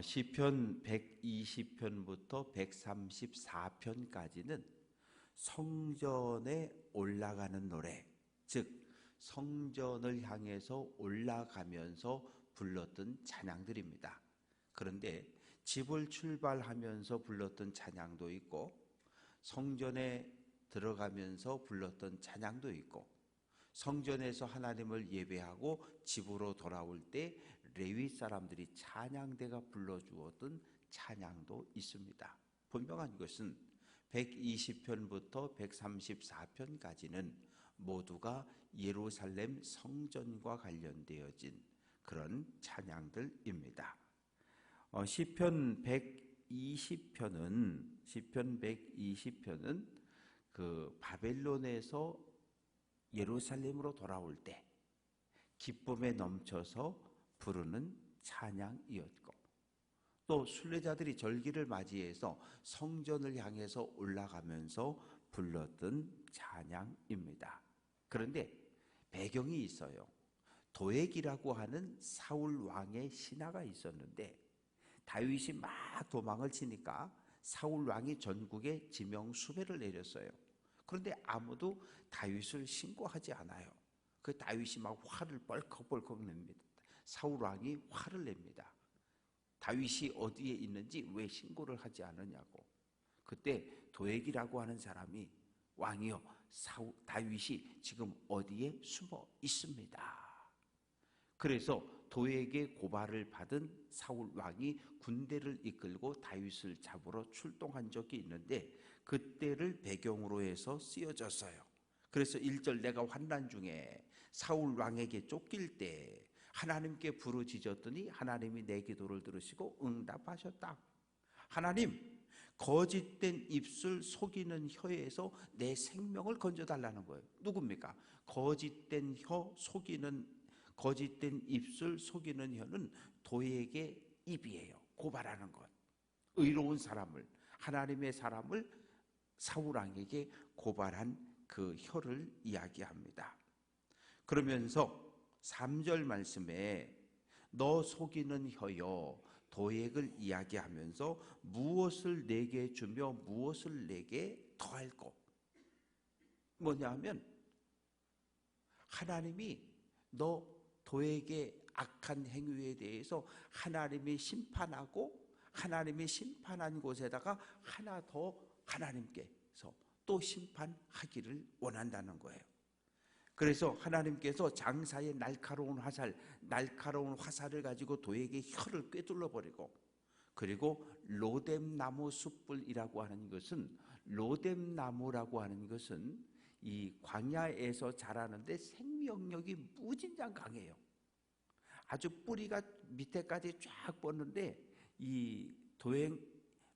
시편 120편부터 134편까지는 성전에 올라가는 노래, 즉 성전을 향해서 올라가면서 불렀던 찬양들입니다. 그런데 집을 출발하면서 불렀던 찬양도 있고, 성전에 들어가면서 불렀던 찬양도 있고, 성전에서 하나님을 예배하고 집으로 돌아올 때 레위 사람들이 찬양대가 불러주었던 찬양도 있습니다. 분명한 것은 120편부터 134편까지는 모두가 예루살렘 성전과 관련되어진 그런 찬양들입니다. 시편 120편은 그 바벨론에서 예루살렘으로 돌아올 때 기쁨에 넘쳐서 부르는 찬양이었고, 또 순례자들이 절기를 맞이해서 성전을 향해서 올라가면서 불렀던 찬양입니다. 그런데 배경이 있어요. 도액이라고 하는 사울 왕의 신하가 있었는데, 다윗이 막 도망을 치니까 사울 왕이 전국에 지명 수배를 내렸어요. 그런데 아무도 다윗을 신고하지 않아요. 그 다윗이 막 화를 벌컥벌컥 냅니다. 사울 왕이 화를 냅니다. 다윗이 어디에 있는지 왜 신고를 하지 않느냐고. 그때 도액이라고 하는 사람이, 왕이여, 다윗이 지금 어디에 숨어 있습니다. 그래서 도액의 고발을 받은 사울 왕이 군대를 이끌고 다윗을 잡으러 출동한 적이 있는데, 그때를 배경으로 해서 쓰여졌어요. 그래서 1절, 내가 환난 중에 사울 왕에게 쫓길 때 하나님께 부르짖었더니 하나님이 내 기도를 들으시고 응답하셨다. 하나님, 거짓된 입술 속이는 혀에서 내 생명을 건져달라는 거예요. 누굽니까? 거짓된 입술 속이는 혀는 도액의 입이에요. 고발하는 것. 의로운 사람을, 하나님의 사람을 사울 왕에게 고발한 그 혀를 이야기합니다. 그러면서 3절 말씀에 너 속이는 혀여, 도액을 이야기하면서 무엇을 내게 주며 무엇을 내게 더할꼬. 뭐냐 하면, 하나님이 너 도액의 악한 행위에 대해서 하나님이 심판하고, 하나님이 심판한 곳에다가 하나 더 하나님께서 또 심판하기를 원한다는 거예요. 그래서 하나님께서 장사의 날카로운 화살을 가지고 도액의 혀를 꿰뚫어 버리고, 그리고 로뎀나무 숯불이라고 하는 것은, 로뎀나무라고 하는 것은 이 광야에서 자라는데 생명력이 무진장 강해요. 아주 뿌리가 밑에까지 쫙 뻗는데, 이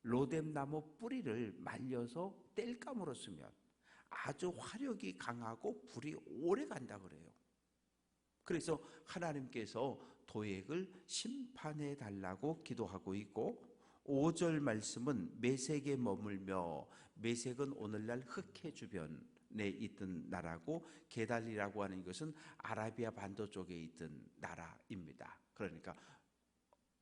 로뎀나무 뿌리를 말려서 땔감으로 쓰면 아주 화력이 강하고 불이 오래 간다 그래요. 그래서 하나님께서 도액을 심판해 달라고 기도하고 있고, 5절 말씀은 메색에 머물며, 메색은 오늘날 흑해 주변에 있던 나라고, 게달리라고 하는 것은 아라비아 반도 쪽에 있던 나라입니다. 그러니까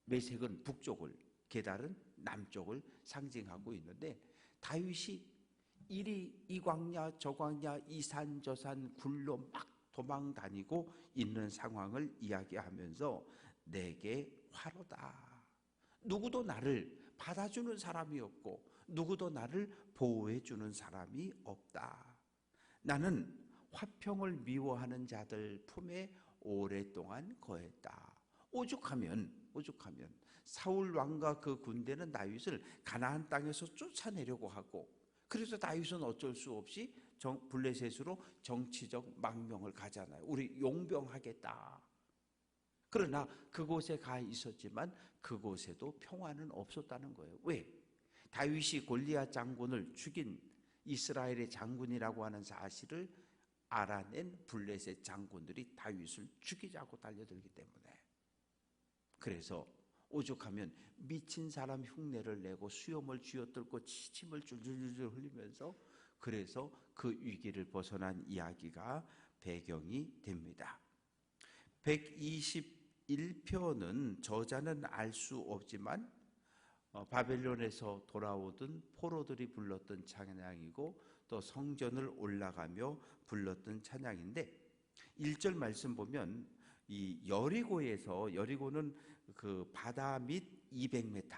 메색은 북쪽을, 게달은 남쪽을 상징하고 있는데, 다윗이 이 광야 저 광야, 이 산 저 산 굴로 막 도망 다니고 있는 상황을 이야기하면서 내게 화로다. 누구도 나를 받아주는 사람이 없고 누구도 나를 보호해 주는 사람이 없다. 나는 화평을 미워하는 자들 품에 오랫동안 거했다. 오죽하면 사울 왕과 그 군대는 다윗을 가나안 땅에서 쫓아내려고 하고, 그래서 다윗은 어쩔 수 없이 블레셋으로 정치적 망명을 가잖아요. 우리 용병하겠다. 그러나 그곳에 가 있었지만 그곳에도 평화는 없었다는 거예요. 왜? 다윗이 골리앗 장군을 죽인 이스라엘의 장군이라고 하는 사실을 알아낸 블레셋 장군들이 다윗을 죽이자고 달려들기 때문에. 그래서 오죽하면 미친 사람 흉내를 내고 수염을 쥐어뜯고 침을 줄줄줄 흘리면서, 그래서 그 위기를 벗어난 이야기가 배경이 됩니다. 121 1편은 저자는 알 수 없지만 바벨론에서 돌아오던 포로들이 불렀던 찬양이고 또 성전을 올라가며 불렀던 찬양인데 1절 말씀 보면 이 여리고는 그 바다 밑 200m,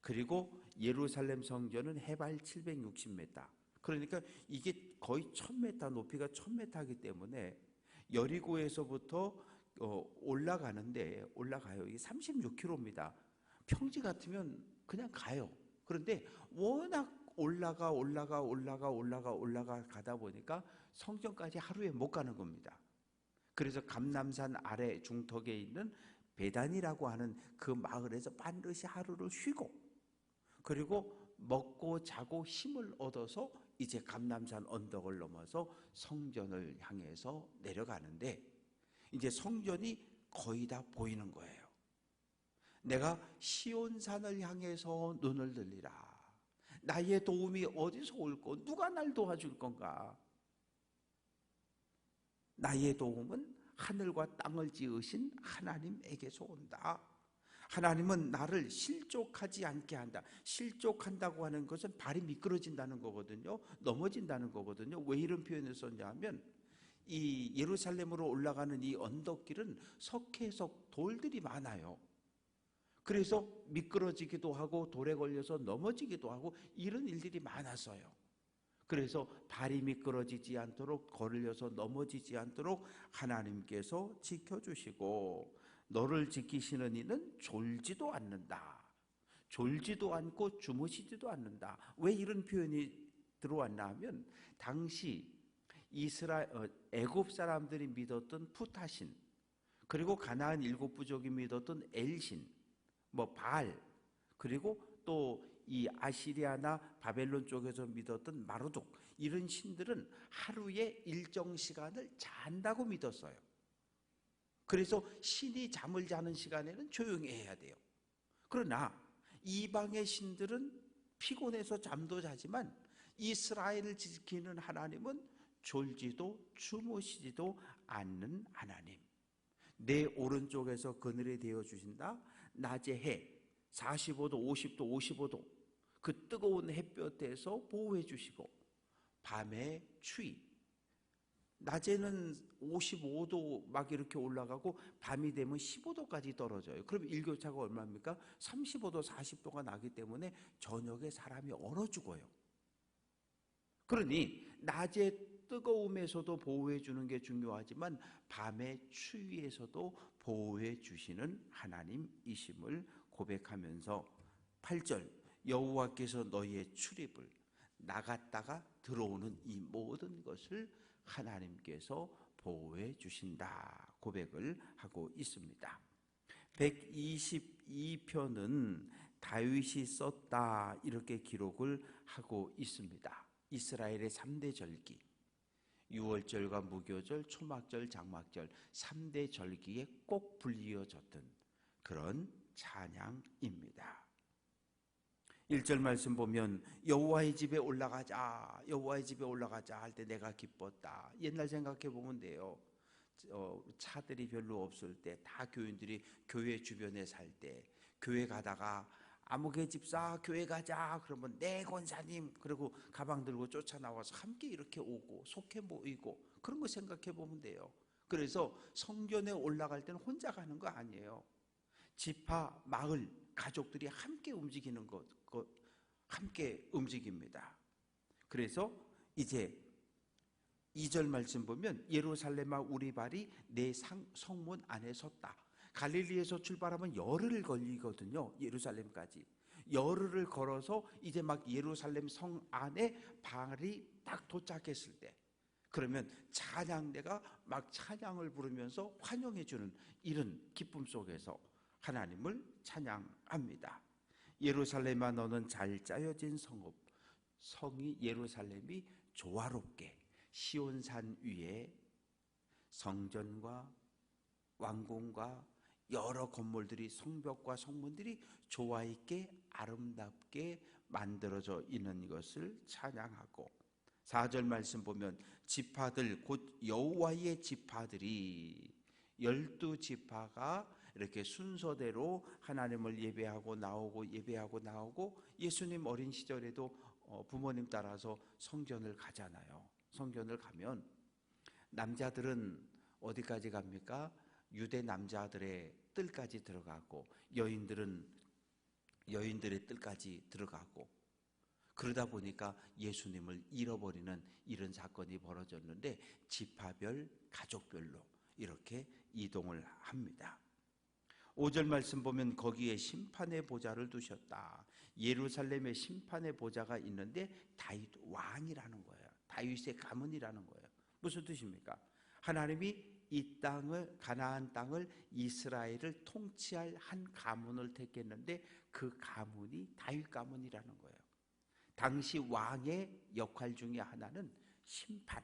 그리고 예루살렘 성전은 해발 760m, 그러니까 이게 거의 1000m, 높이가 1000m이기 때문에 여리고에서부터 올라가요. 이게 36km입니다. 평지 같으면 그냥 가요. 그런데 워낙 올라가 가다 보니까 성전까지 하루에 못 가는 겁니다. 그래서 감람산 아래 중턱에 있는 베단이라고 하는 그 마을에서 반드시 하루를 쉬고, 그리고 먹고 자고 힘을 얻어서 이제 감람산 언덕을 넘어서 성전을 향해서 내려가는데, 이제 성전이 거의 다 보이는 거예요. 내가 시온산을 향해서 눈을 들리라. 나의 도움이 어디서 올고 누가 날 도와줄 건가? 나의 도움은 하늘과 땅을 지으신 하나님에게서 온다. 하나님은 나를 실족하지 않게 한다. 실족한다고 하는 것은 발이 미끄러진다는 거거든요. 넘어진다는 거거든요. 왜 이런 표현을 썼냐 하면 이 예루살렘으로 올라가는 이 언덕길은 석회석 돌들이 많아요. 그래서 미끄러지기도 하고 돌에 걸려서 넘어지기도 하고 이런 일들이 많았어요. 그래서 발이 미끄러지지 않도록, 걸려서 넘어지지 않도록 하나님께서 지켜주시고, 너를 지키시는 이는 졸지도 않는다. 졸지도 않고 주무시지도 않는다. 왜 이런 표현이 들어왔나 하면 당시 애굽 사람들이 믿었던 푸타신, 그리고 가나안 7부족이 믿었던 엘신, 바알, 그리고 또 이 아시리아나 바벨론 쪽에서 믿었던 마르둑, 이런 신들은 하루에 일정 시간을 잔다고 믿었어요. 그래서 신이 잠을 자는 시간에는 조용히 해야 돼요. 그러나 이방의 신들은 피곤해서 잠도 자지만 이스라엘을 지키는 하나님은 졸지도 주무시지도 않는 하나님. 내 오른쪽에서 그늘이 되어 주신다. 낮에 해 45도, 50도, 55도 그 뜨거운 햇볕에서 보호해 주시고, 밤에 추위, 낮에는 55도 막 이렇게 올라가고 밤이 되면 15도까지 떨어져요. 그럼 일교차가 얼마입니까? 35도, 40도가 나기 때문에 저녁에 사람이 얼어 죽어요. 그러니 낮에 뜨거움에서도 보호해 주는 게 중요하지만 밤의 추위에서도 보호해 주시는 하나님이심을 고백하면서 8절, 여호와께서 너희의 출입을, 나갔다가 들어오는 이 모든 것을 하나님께서 보호해 주신다 고백을 하고 있습니다. 122편은 다윗이 썼다 이렇게 기록을 하고 있습니다. 이스라엘의 3대 절기, 유월절과 무교절, 초막절, 장막절 3대 절기에 꼭 불리어졌던 그런 찬양입니다. 1절 말씀 보면 여호와의 집에 올라가자, 여호와의 집에 올라가자 할 때 내가 기뻤다. 옛날 생각해 보면 돼요. 차들이 별로 없을 때, 다 교인들이 교회 주변에 살 때, 교회 가다가 아무개 집사 교회 가자 그러면 네 권사님, 그리고 가방 들고 쫓아나와서 함께 이렇게 오고 속해 모이고 그런 거 생각해 보면 돼요. 그래서 성전에 올라갈 때는 혼자 가는 거 아니에요. 지파, 마을, 가족들이 함께 움직이는 것, 함께 움직입니다. 그래서 이제 2절 말씀 보면 예루살렘아 우리 발이 내 성문 안에 섰다. 갈릴리에서 출발하면 열흘 걸리거든요. 예루살렘까지 열흘을 걸어서 이제 막 예루살렘 성 안에 발이 딱 도착했을 때, 그러면 찬양대가 막 찬양을 부르면서 환영해 주는 이런 기쁨 속에서 하나님을 찬양합니다. 예루살렘아 너는 잘 짜여진 성이 예루살렘이 조화롭게 시온산 위에 성전과 왕궁과 여러 건물들이, 성벽과 성문들이 조화 있게 아름답게 만들어져 있는 것을 찬양하고, 4절 말씀 보면 지파들 곧 여호와의 지파들이 12지파가 이렇게 순서대로 하나님을 예배하고 나오고 예수님 어린 시절에도 부모님 따라서 성전을 가잖아요. 성전을 가면 남자들은 어디까지 갑니까? 유대 남자들의 뜰까지 들어가고 여인들은 여인들의 뜰까지 들어가고, 그러다 보니까 예수님을 잃어버리는 이런 사건이 벌어졌는데 지파별, 가족별로 이렇게 이동을 합니다. 5절 말씀 보면 거기에 심판의 보좌를 두셨다. 예루살렘에 심판의 보좌가 있는데 다윗 왕이라는 거예요. 다윗의 가문이라는 거예요. 무슨 뜻입니까? 하나님이 이 땅을, 가나안 땅을, 이스라엘을 통치할 한 가문을 택했는데 그 가문이 다윗 가문이라는 거예요. 당시 왕의 역할 중에 하나는 심판,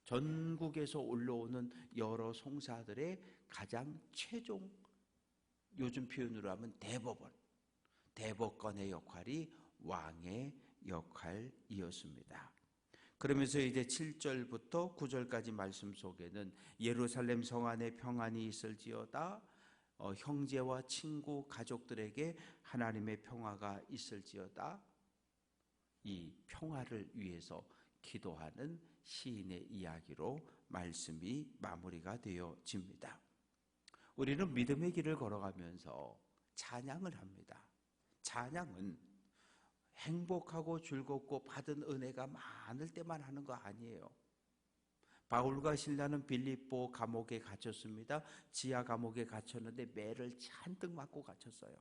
전국에서 올라오는 여러 송사들의 가장 최종, 요즘 표현으로 하면 대법관의 역할이 왕의 역할이었습니다. 그러면서 이제 7절부터 9절까지 말씀 속에는 예루살렘 성 안에 평안이 있을지어다, 형제와 친구, 가족들에게 하나님의 평화가 있을지어다, 이 평화를 위해서 기도하는 시인의 이야기로 말씀이 마무리가 되어집니다. 우리는 믿음의 길을 걸어가면서 찬양을 합니다. 찬양은 행복하고 즐겁고 받은 은혜가 많을 때만 하는 거 아니에요. 바울과 실라는 빌립보 감옥에 갇혔습니다. 지하 감옥에 갇혔는데 매를 잔뜩 맞고 갇혔어요.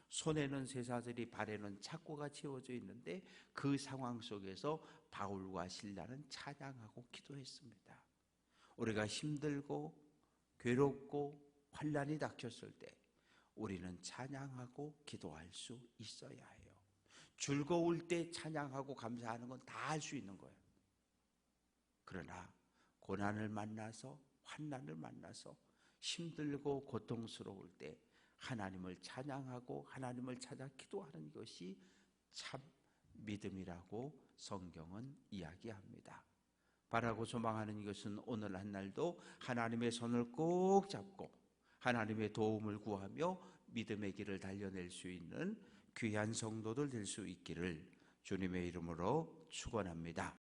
손에는 쇠사슬이, 발에는 착고가 채워져 있는데 그 상황 속에서 바울과 실라는 찬양하고 기도했습니다. 우리가 힘들고 괴롭고 환난이 닥쳤을 때 우리는 찬양하고 기도할 수 있어야 해요. 즐거울 때 찬양하고 감사하는 건 다 할 수 있는 거예요. 그러나 고난을 만나서, 환난을 만나서 힘들고 고통스러울 때 하나님을 찬양하고 하나님을 찾아 기도하는 것이 참 믿음이라고 성경은 이야기합니다. 바라고 소망하는 것은 오늘 한날도 하나님의 손을 꼭 잡고 하나님의 도움을 구하며 믿음의 길을 달려낼 수 있는 귀한 성도들 될 수 있기를 주님의 이름으로 축원합니다.